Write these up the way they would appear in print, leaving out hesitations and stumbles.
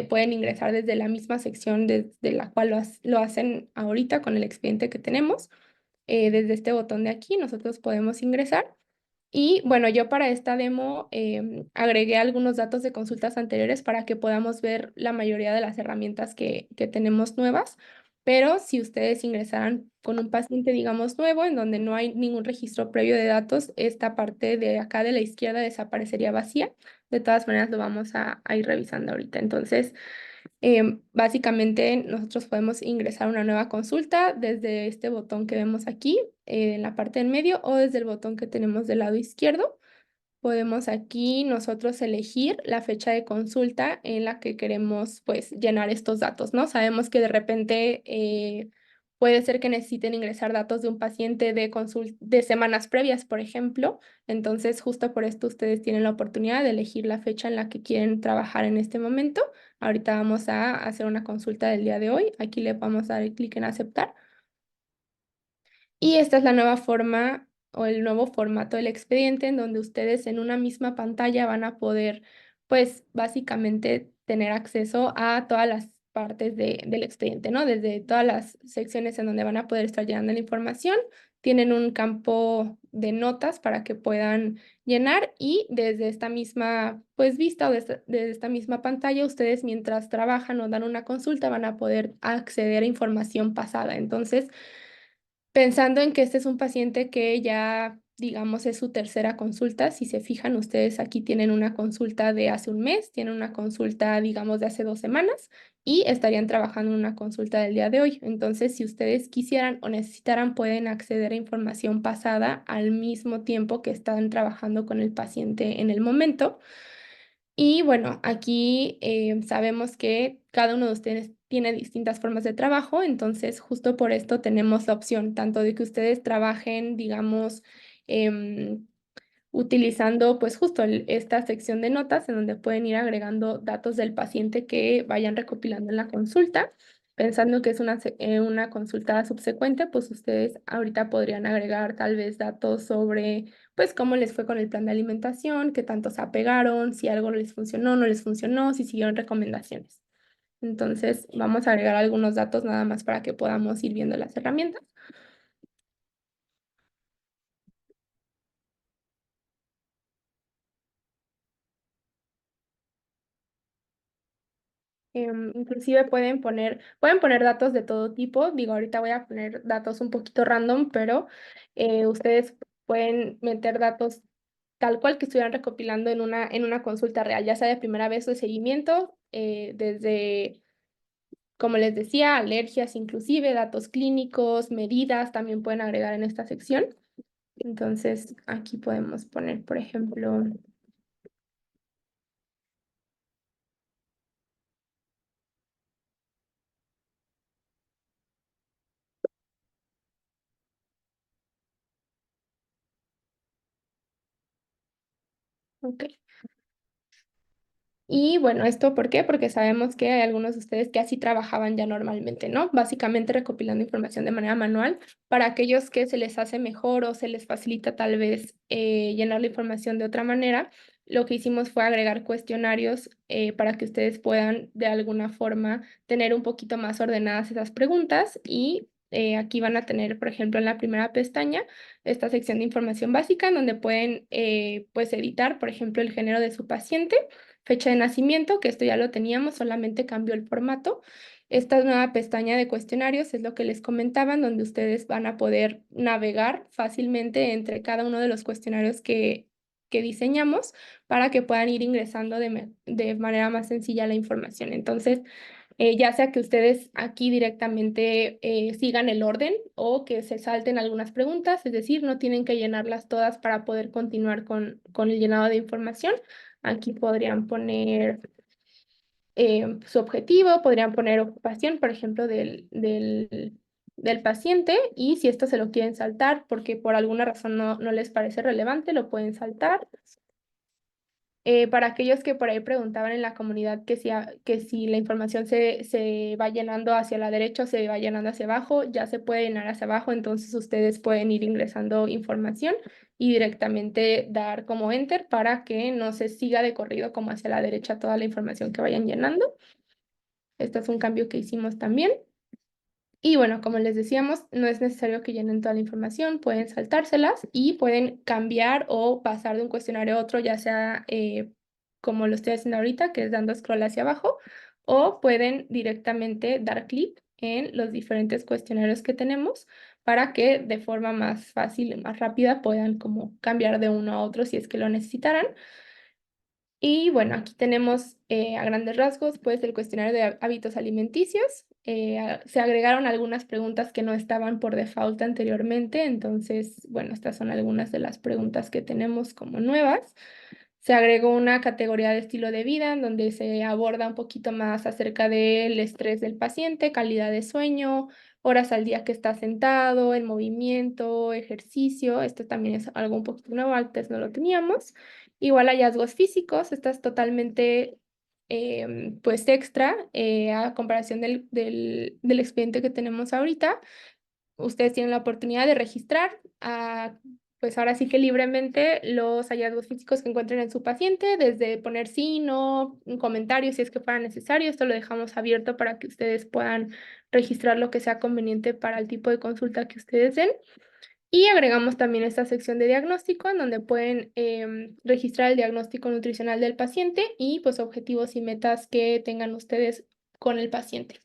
pueden ingresar desde la misma sección desde la cual lo hacen ahorita con el expediente que tenemos. Desde este botón de aquí nosotros podemos ingresar. Y bueno, yo para esta demo agregué algunos datos de consultas anteriores para que podamos ver la mayoría de las herramientas que tenemos nuevas. Pero si ustedes ingresaran con un paciente, digamos, nuevo, en donde no hay ningún registro previo de datos, esta parte de acá de la izquierda desaparecería vacía. De todas maneras, lo vamos a ir revisando ahorita. Entonces, básicamente nosotros podemos ingresar una nueva consulta desde este botón que vemos aquí en la parte del medio o desde el botón que tenemos del lado izquierdo. Podemos aquí nosotros elegir la fecha de consulta en la que queremos pues llenar estos datos, ¿no? Sabemos que de repente puede ser que necesiten ingresar datos de un paciente de semanas previas, por ejemplo. Entonces, justo por esto ustedes tienen la oportunidad de elegir la fecha en la que quieren trabajar en este momento. Ahorita vamos a hacer una consulta del día de hoy. Aquí le vamos a dar clic en aceptar. Y esta es la nueva forma o el nuevo formato del expediente en donde ustedes en una misma pantalla van a poder, pues básicamente tener acceso a todas las partes del expediente, ¿no? Desde todas las secciones en donde van a poder estar llenando la información, tienen un campo de notas para que puedan llenar y desde esta misma, pues vista o desde esta misma pantalla, ustedes mientras trabajan o dan una consulta van a poder acceder a información pasada. Entonces, pensando en que este es un paciente que ya, digamos, es su tercera consulta, si se fijan, ustedes aquí tienen una consulta de hace un mes, tienen una consulta, digamos, de hace 2 semanas y estarían trabajando en una consulta del día de hoy. Entonces, si ustedes quisieran o necesitaran, pueden acceder a información pasada al mismo tiempo que están trabajando con el paciente en el momento. Y bueno, aquí sabemos que cada uno de ustedes tiene distintas formas de trabajo, entonces justo por esto tenemos la opción tanto de que ustedes trabajen, digamos, em, utilizando pues justo esta sección de notas en donde pueden ir agregando datos del paciente que vayan recopilando en la consulta. Pensando que es una consulta subsecuente, pues ustedes ahorita podrían agregar tal vez datos sobre pues cómo les fue con el plan de alimentación, qué tanto se apegaron, si algo les funcionó, no les funcionó, si siguieron recomendaciones. Entonces vamos a agregar algunos datos nada más para que podamos ir viendo las herramientas. Inclusive pueden poner datos de todo tipo. Digo, ahorita voy a poner datos un poquito random, pero ustedes pueden meter datos tal cual que estuvieran recopilando en una consulta real, ya sea de primera vez o de seguimiento, desde, como les decía, alergias, inclusive datos clínicos, medidas, también pueden agregar en esta sección. Entonces, aquí podemos poner, por ejemplo, ok. Y bueno, ¿esto por qué? Porque sabemos que hay algunos de ustedes que así trabajaban ya normalmente, ¿no? Básicamente recopilando información de manera manual. Para aquellos que se les hace mejor o se les facilita tal vez llenar la información de otra manera, lo que hicimos fue agregar cuestionarios para que ustedes puedan de alguna forma tener un poquito más ordenadas esas preguntas y aquí van a tener, por ejemplo, en la primera pestaña, esta sección de información básica en donde pueden pues editar, por ejemplo, el género de su paciente, fecha de nacimiento, que esto ya lo teníamos, solamente cambió el formato. Esta nueva pestaña de cuestionarios es lo que les comentaban, donde ustedes van a poder navegar fácilmente entre cada uno de los cuestionarios que diseñamos para que puedan ir ingresando de manera más sencilla la información. Entonces, ya sea que ustedes aquí directamente sigan el orden o que se salten algunas preguntas, es decir, no tienen que llenarlas todas para poder continuar con el llenado de información. Aquí podrían poner su objetivo, podrían poner ocupación, por ejemplo, del paciente y si esto se lo quieren saltar porque por alguna razón no les parece relevante, lo pueden saltar. Para aquellos que por ahí preguntaban en la comunidad que si la información se va llenando hacia la derecha o se va llenando hacia abajo, ya se puede llenar hacia abajo, entonces ustedes pueden ir ingresando información y directamente dar como enter para que no se siga de corrido como hacia la derecha toda la información que vayan llenando. Este es un cambio que hicimos también. Y bueno, como les decíamos, no es necesario que llenen toda la información, pueden saltárselas y pueden cambiar o pasar de un cuestionario a otro, ya sea como lo estoy haciendo ahorita, que es dando scroll hacia abajo, o pueden directamente dar clic en los diferentes cuestionarios que tenemos para que de forma más fácil y más rápida puedan como cambiar de uno a otro si es que lo necesitaran. Y bueno, aquí tenemos a grandes rasgos pues el cuestionario de hábitos alimenticios. Se agregaron algunas preguntas que no estaban por default anteriormente, entonces bueno, estas son algunas de las preguntas que tenemos como nuevas. Se agregó una categoría de estilo de vida en donde se aborda un poquito más acerca del estrés del paciente, calidad de sueño, horas al día que está sentado, el movimiento, ejercicio. Esto también es algo un poquito nuevo, antes no lo teníamos. Igual hallazgos físicos, esta es totalmente pues extra a comparación del expediente que tenemos ahorita. Ustedes tienen la oportunidad de registrar pues ahora sí que libremente los hallazgos físicos que encuentren en su paciente, desde poner sí, no, un comentario si es que fuera necesario. Esto lo dejamos abierto para que ustedes puedan registrar lo que sea conveniente para el tipo de consulta que ustedes den. Y agregamos también esta sección de diagnóstico en donde pueden registrar el diagnóstico nutricional del paciente y pues objetivos y metas que tengan ustedes con el paciente.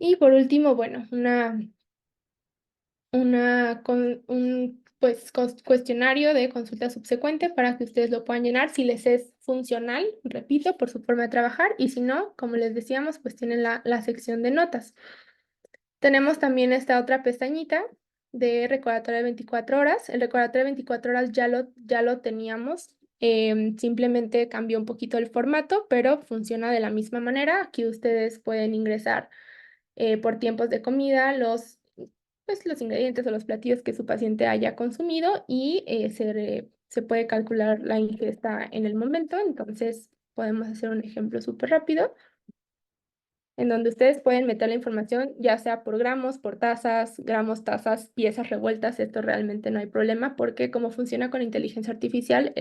Y por último, bueno, un pues, cuestionario de consulta subsecuente para que ustedes lo puedan llenar si les es funcional, repito, por su forma de trabajar, y si no, como les decíamos, pues tienen la sección de notas. Tenemos también esta otra pestañita de recordatorio de 24 horas. El recordatorio de 24 horas ya lo teníamos, simplemente cambió un poquito el formato, pero funciona de la misma manera. Aquí ustedes pueden ingresar por tiempos de comida, pues, los ingredientes o los platillos que su paciente haya consumido y se puede calcular la ingesta en el momento. Entonces, podemos hacer un ejemplo súper rápido en donde ustedes pueden meter la información, ya sea por gramos, por tazas, gramos, tazas, piezas revueltas. Esto realmente no hay problema porque como funciona con inteligencia artificial,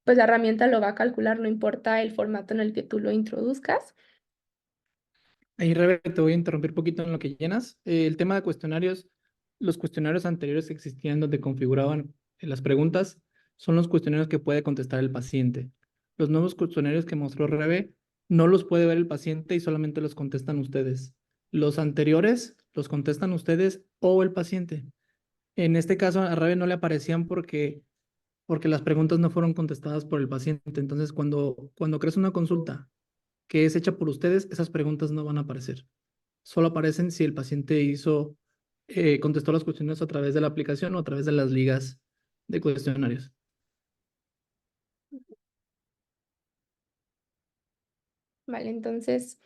pues la herramienta lo va a calcular, no importa el formato en el que tú lo introduzcas. Ahí, Rebe, te voy a interrumpir un poquito en lo que llenas. El tema de cuestionarios, los cuestionarios anteriores que existían donde configuraban las preguntas, son los cuestionarios que puede contestar el paciente. Los nuevos cuestionarios que mostró Rebe no los puede ver el paciente y solamente los contestan ustedes. Los anteriores los contestan ustedes o el paciente. En este caso, a Rebe no le aparecían porque las preguntas no fueron contestadas por el paciente. Entonces, cuando creas una consulta que es hecha por ustedes, esas preguntas no van a aparecer. Solo aparecen si el paciente contestó las cuestiones a través de la aplicación o a través de las ligas de cuestionarios. Vale, entonces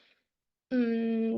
mm,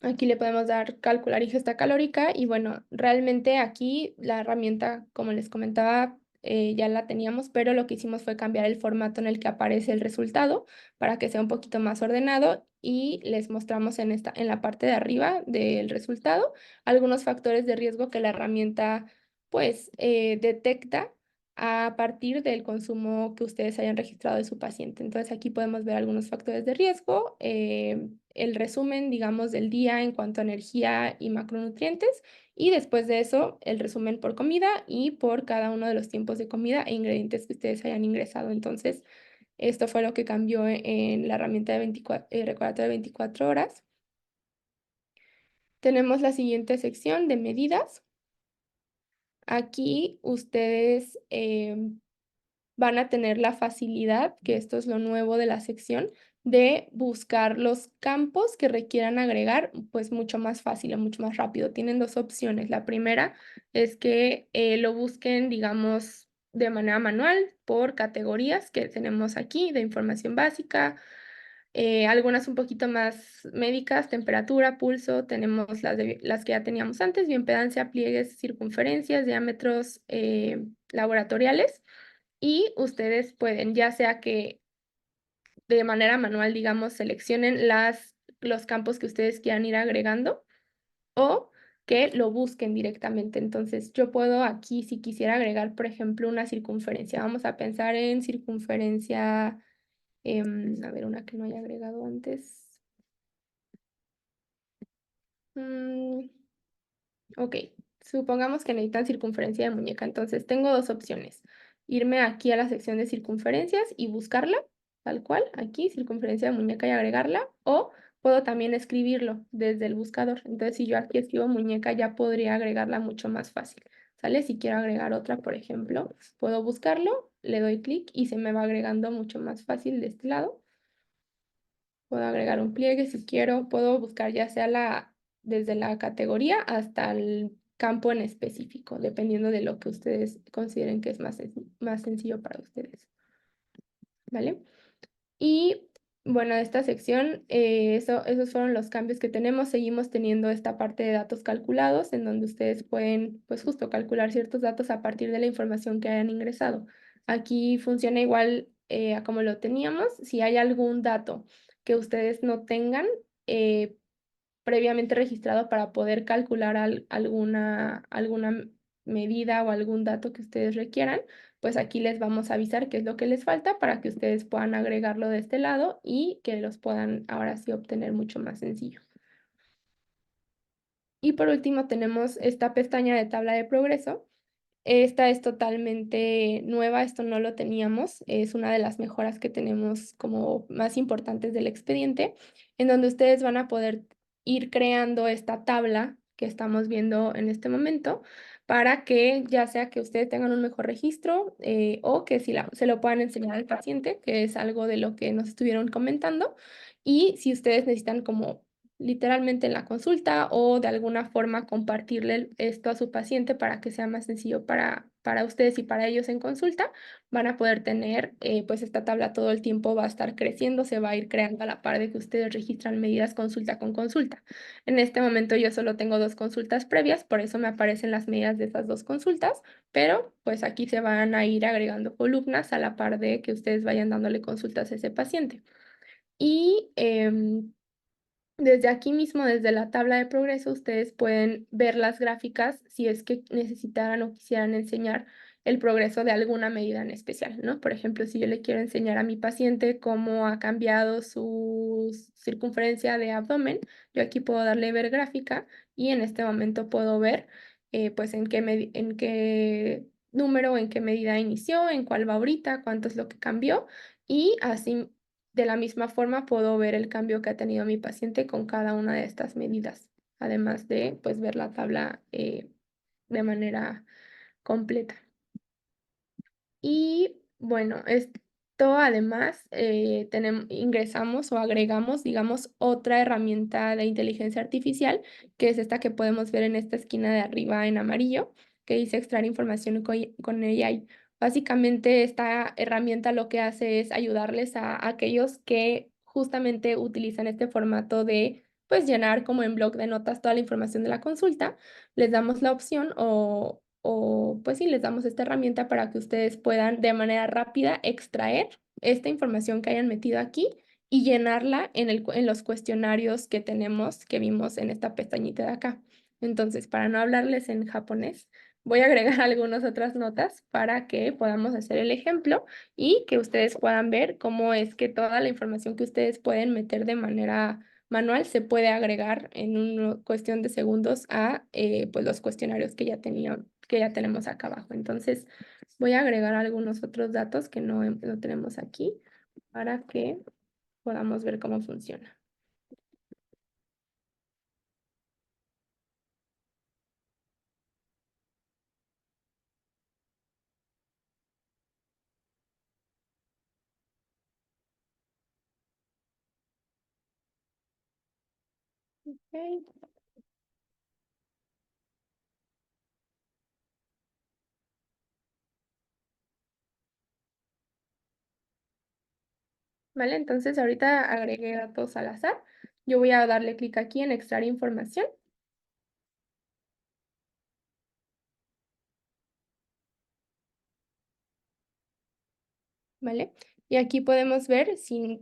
aquí le podemos dar calcular ingesta calórica y bueno, realmente aquí la herramienta, como les comentaba, ya la teníamos, pero lo que hicimos fue cambiar el formato en el que aparece el resultado para que sea un poquito más ordenado y les mostramos en la parte de arriba del resultado algunos factores de riesgo que la herramienta pues detecta a partir del consumo que ustedes hayan registrado de su paciente. Entonces aquí podemos ver algunos factores de riesgo, el resumen, digamos, del día en cuanto a energía y macronutrientes, y después de eso el resumen por comida y por cada uno de los tiempos de comida e ingredientes que ustedes hayan ingresado. Entonces, esto fue lo que cambió en la herramienta de recordatorio de 24 horas. Tenemos la siguiente sección de medidas. Aquí ustedes van a tener la facilidad, que esto es lo nuevo de la sección, de buscar los campos que requieran agregar, pues mucho más fácil o mucho más rápido. Tienen dos opciones. La primera es que lo busquen, digamos, de manera manual por categorías que tenemos aquí de información básica, algunas un poquito más médicas, temperatura, pulso, tenemos las que ya teníamos antes, bioimpedancia, pliegues, circunferencias, diámetros laboratoriales. y ustedes pueden, ya sea que de manera manual, digamos, seleccionen los campos que ustedes quieran ir agregando o que lo busquen directamente. Entonces, yo puedo aquí, si quisiera agregar, por ejemplo, una circunferencia, vamos a pensar en circunferencia, a ver, una que no haya agregado antes. Mm, ok, supongamos que necesitan circunferencia de muñeca, entonces tengo dos opciones. Irme aquí a la sección de circunferencias y buscarla, tal cual, aquí, circunferencia de muñeca y agregarla, o puedo también escribirlo desde el buscador. Entonces, si yo aquí escribo muñeca, ya podría agregarla mucho más fácil, ¿sale? Si quiero agregar otra, por ejemplo, puedo buscarlo, le doy clic y se me va agregando mucho más fácil de este lado. Puedo agregar un pliegue si quiero, puedo buscar ya sea desde la categoría hasta el campo en específico, dependiendo de lo que ustedes consideren que es más sencillo para ustedes, ¿vale? Y bueno, esta sección, esos fueron los cambios que tenemos. Seguimos teniendo esta parte de datos calculados, en donde ustedes pueden, pues justo calcular ciertos datos a partir de la información que hayan ingresado. Aquí funciona igual a como lo teníamos. Si hay algún dato que ustedes no tengan previamente registrado para poder calcular alguna medida o algún dato que ustedes requieran, pues aquí les vamos a avisar qué es lo que les falta para que ustedes puedan agregarlo de este lado y que los puedan ahora sí obtener mucho más sencillo. Y por último tenemos esta pestaña de tabla de progreso. Esta es totalmente nueva, esto no lo teníamos, es una de las mejoras que tenemos como más importantes del expediente, en donde ustedes van a poder ir creando esta tabla que estamos viendo en este momento para que ya sea que ustedes tengan un mejor registro o que se lo puedan enseñar al paciente, que es algo de lo que nos estuvieron comentando, y si ustedes necesitan como literalmente en la consulta o de alguna forma compartirle esto a su paciente para que sea más sencillo para ustedes y para ellos en consulta, van a poder tener, pues esta tabla todo el tiempo va a estar creciendo, se va a ir creando a la par de que ustedes registran medidas consulta con consulta. En este momento yo solo tengo 2 consultas previas, por eso me aparecen las medidas de esas 2 consultas, pero pues aquí se van a ir agregando columnas a la par de que ustedes vayan dándole consultas a ese paciente. Y desde aquí mismo, desde la tabla de progreso, ustedes pueden ver las gráficas si es que necesitaran o quisieran enseñar el progreso de alguna medida en especial, ¿no? Por ejemplo, si yo le quiero enseñar a mi paciente cómo ha cambiado su circunferencia de abdomen, yo aquí puedo darle ver gráfica y en este momento puedo ver pues en qué número, en qué medida inició, en cuál va ahorita, cuánto es lo que cambió y así de la misma forma, puedo ver el cambio que ha tenido mi paciente con cada una de estas medidas, además de pues, ver la tabla de manera completa. Y bueno, esto además ingresamos o agregamos, digamos, otra herramienta de inteligencia artificial, que es esta que podemos ver en esta esquina de arriba en amarillo, que dice extraer información con AI. Básicamente, esta herramienta lo que hace es ayudarles a aquellos que justamente utilizan este formato de pues llenar como en bloc de notas toda la información de la consulta. Les damos la opción o pues sí, les damos esta herramienta para que ustedes puedan de manera rápida extraer esta información que hayan metido aquí y llenarla en los cuestionarios que tenemos, que vimos en esta pestañita de acá. Entonces, para no hablarles en japonés, voy a agregar algunas otras notas para que podamos hacer el ejemplo y que ustedes puedan ver cómo es que toda la información que ustedes pueden meter de manera manual se puede agregar en una cuestión de segundos a pues los cuestionarios que ya tenemos acá abajo. Entonces, voy a agregar algunos otros datos que no tenemos aquí para que podamos ver cómo funciona. Ok. Vale, entonces ahorita agregué datos al azar. Yo voy a darle clic aquí en extraer información. ¿vale? Y aquí podemos ver, si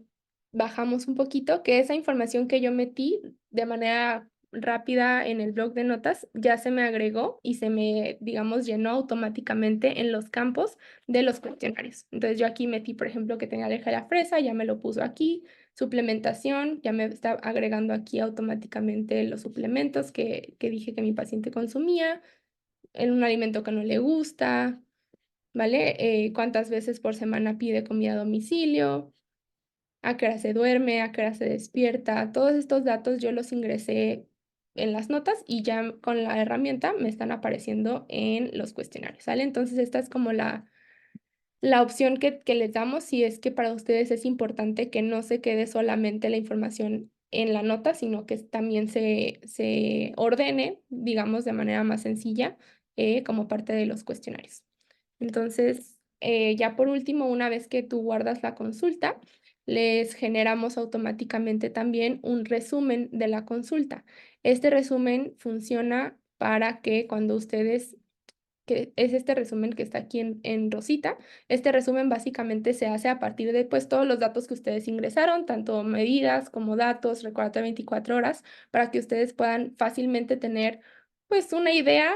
bajamos un poquito, que esa información que yo metí de manera rápida en el bloc de notas ya se me agregó y se me, digamos, llenó automáticamente en los campos de los cuestionarios. Entonces yo aquí metí, por ejemplo, que tenía alergia a la fresa, ya me lo puso aquí, suplementación, ya me está agregando aquí automáticamente los suplementos que dije que mi paciente consumía, en un alimento que no le gusta, ¿vale? Cuántas veces por semana pide comida a domicilio, a qué hora se duerme, a qué hora se despierta. Todos estos datos yo los ingresé en las notas y ya con la herramienta me están apareciendo en los cuestionarios, ¿sale? Entonces esta es como la opción que les damos si es que para ustedes es importante que no se quede solamente la información en la nota, sino que también se ordene, digamos, de manera más sencilla como parte de los cuestionarios. Entonces, ya por último, una vez que tú guardas la consulta, les generamos automáticamente también un resumen de la consulta. Este resumen funciona para que cuando ustedes, que es este resumen que está aquí en rosita, este resumen básicamente se hace a partir de pues todos los datos que ustedes ingresaron, tanto medidas como datos, recordatorio 24 horas, para que ustedes puedan fácilmente tener pues una idea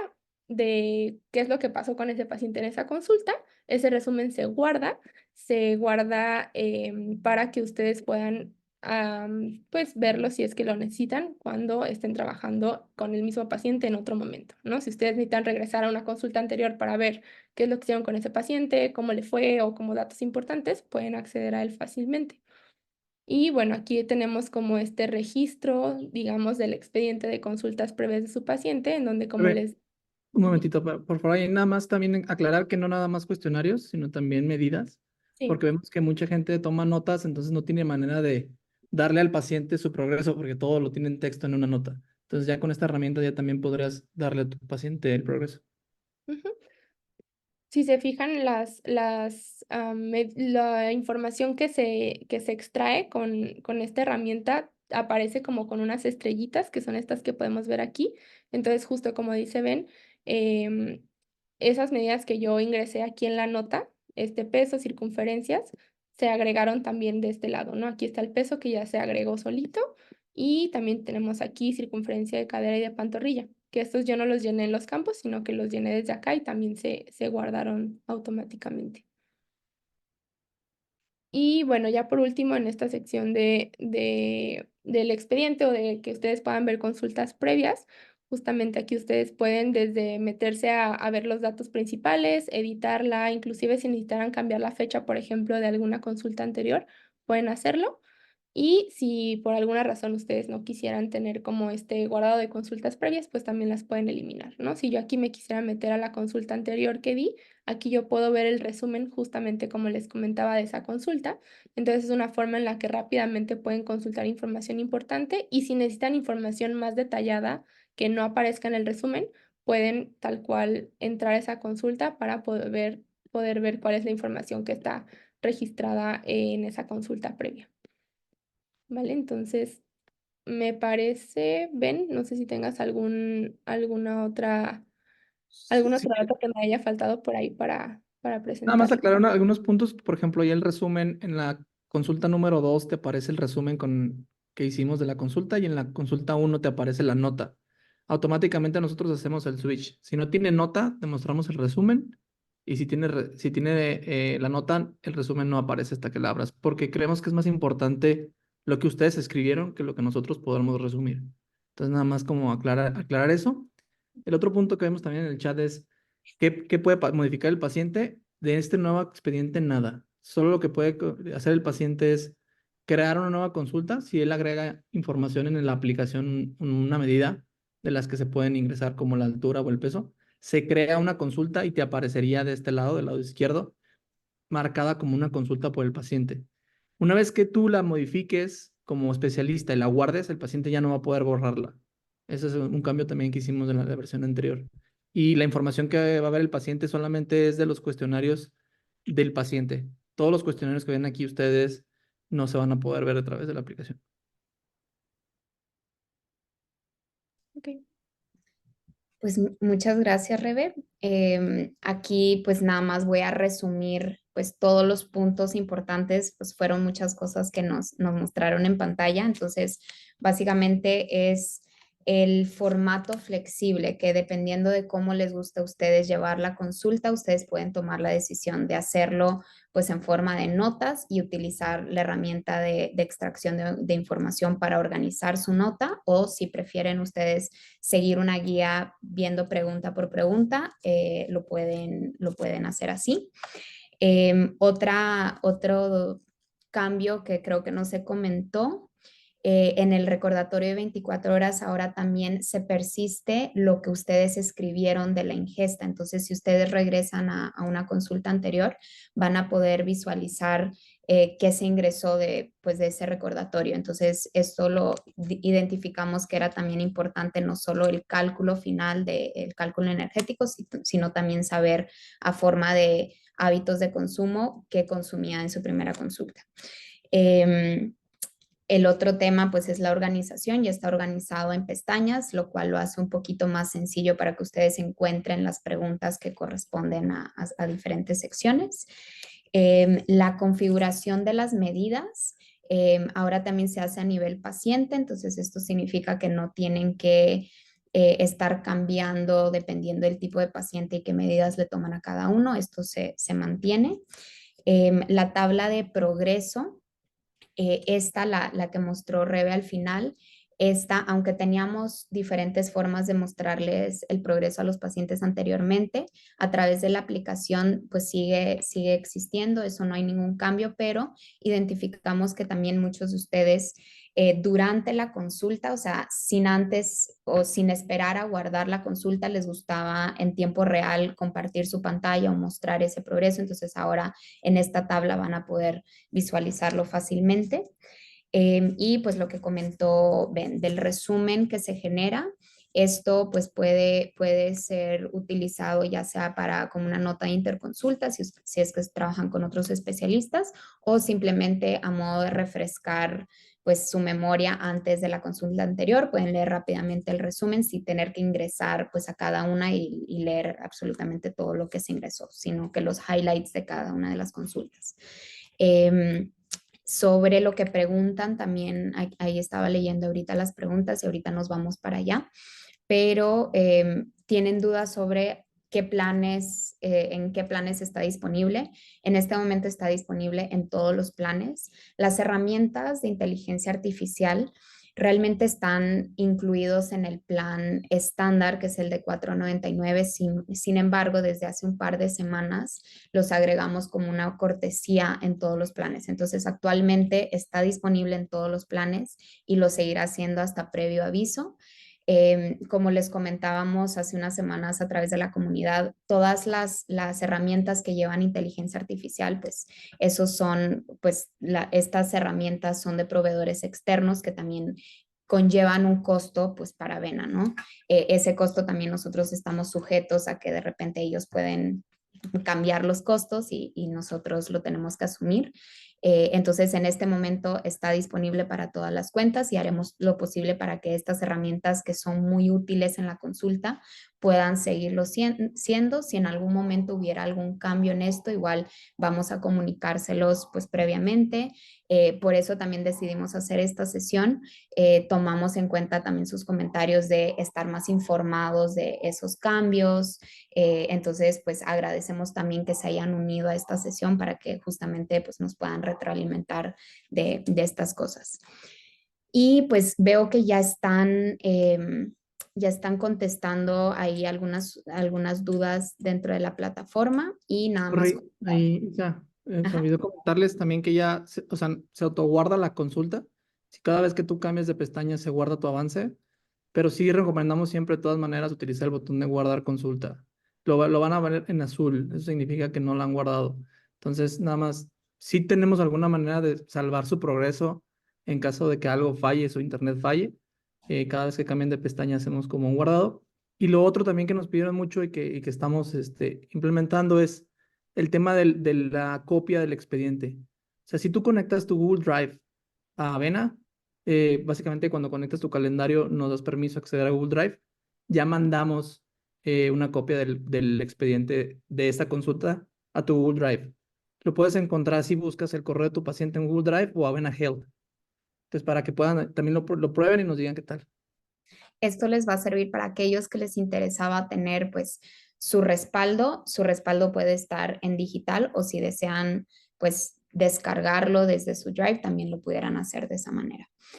de qué es lo que pasó con ese paciente en esa consulta. Ese resumen se guarda para que ustedes puedan pues verlo si es que lo necesitan cuando estén trabajando con el mismo paciente en otro momento, ¿no? Si ustedes necesitan regresar a una consulta anterior para ver qué es lo que hicieron con ese paciente, cómo le fue o como datos importantes, pueden acceder a él fácilmente. Y bueno, aquí tenemos como este registro, digamos, del expediente de consultas previas de su paciente, en donde A como ver, les... un Ujú. momentito, por favor, y nada más también aclarar que no nada más cuestionarios, sino también medidas, Sí. porque vemos que mucha gente toma notas, entonces no tiene manera de darle al paciente su progreso, porque todo lo tiene en texto en una nota. Entonces ya con esta herramienta ya también podrías darle a tu paciente el progreso. Ujú. Si se fijan, la información que se extrae con esta herramienta aparece como con unas estrellitas, que son estas que podemos ver aquí. Entonces, justo como dice Ben, em, esas medidas que yo ingresé aquí en la nota, este peso, circunferencias, se agregaron también de este lado, ¿no? Aquí está el peso que ya se agregó solito y también tenemos aquí circunferencia de cadera y de pantorrilla, que estos yo no los llené en los campos, sino que los llené desde acá y también se guardaron automáticamente. Y bueno, ya por último, en esta sección del expediente o de que ustedes puedan ver consultas previas, justamente aquí ustedes pueden desde meterse a ver los datos principales, editarla, inclusive si necesitaran cambiar la fecha, por ejemplo, de alguna consulta anterior, pueden hacerlo. Y si por alguna razón ustedes no quisieran tener como este guardado de consultas previas, pues también las pueden eliminar, ¿no? Si yo aquí me quisiera meter a la consulta anterior que di, aquí yo puedo ver el resumen justamente como les comentaba de esa consulta. Entonces es una forma en la que rápidamente pueden consultar información importante y si necesitan información más detallada que no aparezca en el resumen, pueden tal cual entrar a esa consulta para poder ver cuál es la información que está registrada en esa consulta previa. ¿Vale? Entonces, me parece, Ben, no sé si tengas algún Sí, otro dato que me haya faltado por ahí para nada más presentar. aclarar algunos puntos, por ejemplo, ya el resumen en la consulta número 2 te aparece el resumen que hicimos de la consulta y en la consulta uno te aparece la nota. Automáticamente nosotros hacemos el switch. Si no tiene nota, te mostramos el resumen y si tiene la nota, el resumen no aparece hasta que la abras, porque creemos que es más importante lo que ustedes escribieron que lo que nosotros podamos resumir. Entonces, nada más como aclarar eso. El otro punto que vemos también en el chat es ¿qué puede modificar el paciente? De este nuevo expediente, nada. Solo lo que puede hacer el paciente es crear una nueva consulta si él agrega información en la aplicación, una medida de las que se pueden ingresar, como la altura o el peso. Se crea una consulta y te aparecería de este lado, del lado izquierdo, marcada como una consulta por el paciente. Una vez que tú la modifiques como especialista y la guardes, el paciente ya no va a poder borrarla. Ese es un cambio también que hicimos en la versión anterior. Y la información que va a ver el paciente solamente es de los cuestionarios del paciente. Todos los cuestionarios que ven aquí ustedes no se van a poder ver a través de la aplicación. Ok. Pues muchas gracias, Rebe. Aquí pues nada más voy a resumir pues todos los puntos importantes, pues fueron muchas cosas que nos mostraron en pantalla. Entonces, básicamente es el formato flexible, que dependiendo de cómo les guste a ustedes llevar la consulta, ustedes pueden tomar la decisión de hacerlo pues en forma de notas y utilizar la herramienta de extracción de información para organizar su nota, o si prefieren ustedes seguir una guía viendo pregunta por pregunta, lo pueden hacer así. Otro cambio que creo que no se comentó, en el recordatorio de 24 horas ahora también se persiste lo que ustedes escribieron de la ingesta. Entonces, si ustedes regresan a una consulta anterior, van a poder visualizar qué se ingresó pues, de ese recordatorio. Entonces, esto lo identificamos que era también importante, no solo el cálculo final del cálculo energético, sino también saber a forma de hábitos de consumo que consumía en su primera consulta. El otro tema pues es la organización, ya está organizado en pestañas, lo cual lo hace un poquito más sencillo para que ustedes encuentren las preguntas que corresponden a diferentes secciones. La configuración de las medidas ahora también se hace a nivel paciente, entonces esto significa que no tienen que estar cambiando dependiendo del tipo de paciente y qué medidas le toman a cada uno, esto se mantiene. La tabla de progreso, esta, la que mostró Rebe al final, esta, aunque teníamos diferentes formas de mostrarles el progreso a los pacientes anteriormente, a través de la aplicación, pues sigue existiendo, eso no hay ningún cambio, pero identificamos que también muchos de ustedes durante la consulta, o sea, sin antes o sin esperar a guardar la consulta, les gustaba en tiempo real compartir su pantalla o mostrar ese progreso, entonces ahora en esta tabla van a poder visualizarlo fácilmente. Y pues lo que comentó Ben, del resumen que se genera, esto pues puede ser utilizado ya sea para como una nota de interconsulta, si es que trabajan con otros especialistas, o simplemente a modo de refrescar pues su memoria antes de la consulta anterior, pueden leer rápidamente el resumen sin tener que ingresar pues a cada una y leer absolutamente todo lo que se ingresó, sino que los highlights de cada una de las consultas. Sobre lo que preguntan, también ahí estaba leyendo ahorita las preguntas y ahorita nos vamos para allá, pero tienen dudas sobre qué planes, en qué planes está disponible. En este momento está disponible en todos los planes. Las herramientas de inteligencia artificial realmente están incluidos en el plan estándar, que es el de 499. Sin embargo, desde hace un par de semanas los agregamos como una cortesía en todos los planes. Entonces, actualmente está disponible en todos los planes y lo seguirá haciendo hasta previo aviso. Como les comentábamos hace unas semanas a través de la comunidad, todas las herramientas que llevan inteligencia artificial, pues esos son, pues estas herramientas son de proveedores externos que también conllevan un costo pues para Vena, ¿no? Ese costo también nosotros estamos sujetos a que de repente ellos pueden cambiar los costos y nosotros lo tenemos que asumir. Entonces, en este momento está disponible para todas las cuentas y haremos lo posible para que estas herramientas que son muy útiles en la consulta puedan seguirlo siendo. Si en algún momento hubiera algún cambio en esto, igual vamos a comunicárselos pues previamente. Por eso también decidimos hacer esta sesión. Tomamos en cuenta también sus comentarios de estar más informados de esos cambios. Entonces, pues agradecemos también que se hayan unido a esta sesión para que justamente pues nos puedan retroalimentar de estas cosas. Y pues veo que ya están contestando ahí algunas dudas dentro de la plataforma y nada más. Ahí ya, se me Ajá. olvidó comentarles también que ya, o sea, se autoguarda la consulta. Si cada vez que tú cambias de pestaña se guarda tu avance, pero sí recomendamos siempre de todas maneras utilizar el botón de guardar consulta. Lo van a ver en azul, eso significa que no lo han guardado. Entonces, nada más, si tenemos alguna manera de salvar su progreso en caso de que algo falle, su internet falle. Cada vez que cambien de pestaña hacemos como un guardado. Y lo otro también que nos pidieron mucho y que estamos implementando es el tema de la copia del expediente. O sea, si tú conectas tu Google Drive a Avena, básicamente cuando conectas tu calendario nos das permiso a acceder a Google Drive, ya mandamos una copia del expediente de esta consulta a tu Google Drive. Lo puedes encontrar si buscas el correo de tu paciente en Google Drive o Avena Health. Entonces, para que puedan, también lo prueben y nos digan qué tal. Esto les va a servir para aquellos que les interesaba tener pues su respaldo. Su respaldo puede estar en digital o si desean pues descargarlo desde su Drive, también lo pudieran hacer de esa manera.